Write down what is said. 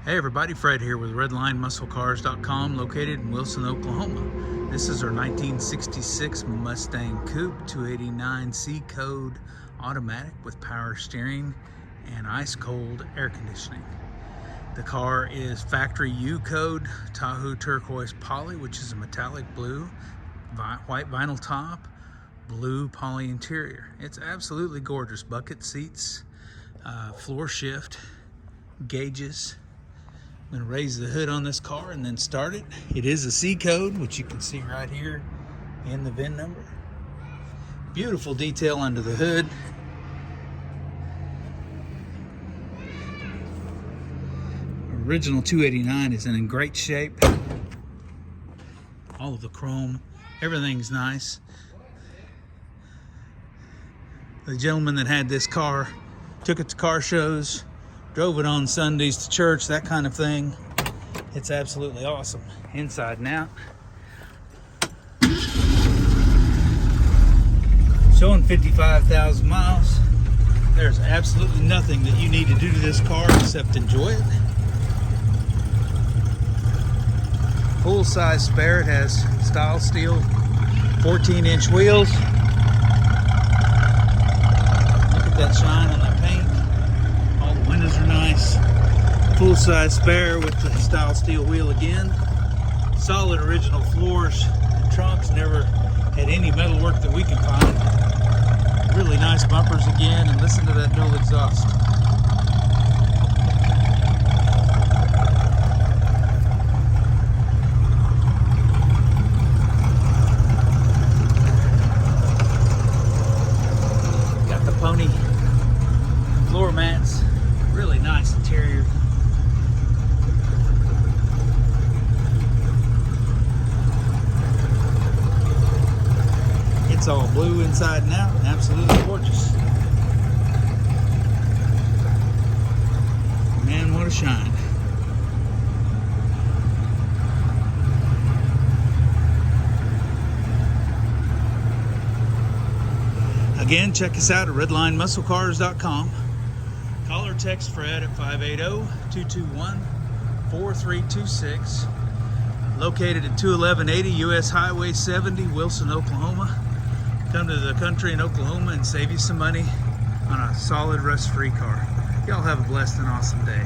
Hey everybody, Fred here with RedlineMuscleCars.com, located in Wilson, Oklahoma. This is our 1966 Mustang Coupe 289 C code automatic with power steering and ice cold air conditioning. The car is factory U code Tahoe Turquoise Poly, which is a metallic blue, white vinyl top, blue poly interior. It's absolutely gorgeous. Bucket seats, floor shift, gauges. I'm going to raise the hood on this car and then start it. It is a C code, which you can see right here in the VIN number. Beautiful detail under the hood. Original 289 is in great shape. All of the chrome, everything's nice. The gentleman that had this car took it to car shows, drove it on Sundays to church, that kind of thing. It's absolutely awesome. Inside and out. Showing 55,000 miles. There's absolutely nothing that you need to do to this car except enjoy it. Full size spare. It has style steel 14-inch wheels. Look at that shine on that paint. Windows are nice. Full size spare with the style steel wheel again. Solid original floors and trunks. Never had any metal work that we can find. Really nice bumpers again, and listen to that dual exhaust. Got the pony floor mats. Really nice interior. It's all blue inside and out, absolutely gorgeous. Man, what a shine. Again, check us out at RedlineMuscleCars.com. Call or text Fred at 580-221-4326. Located at 21180 US Highway 70, Wilson, Oklahoma. Come to the country in Oklahoma and save you some money on a solid rust-free car. Y'all have a blessed and awesome day.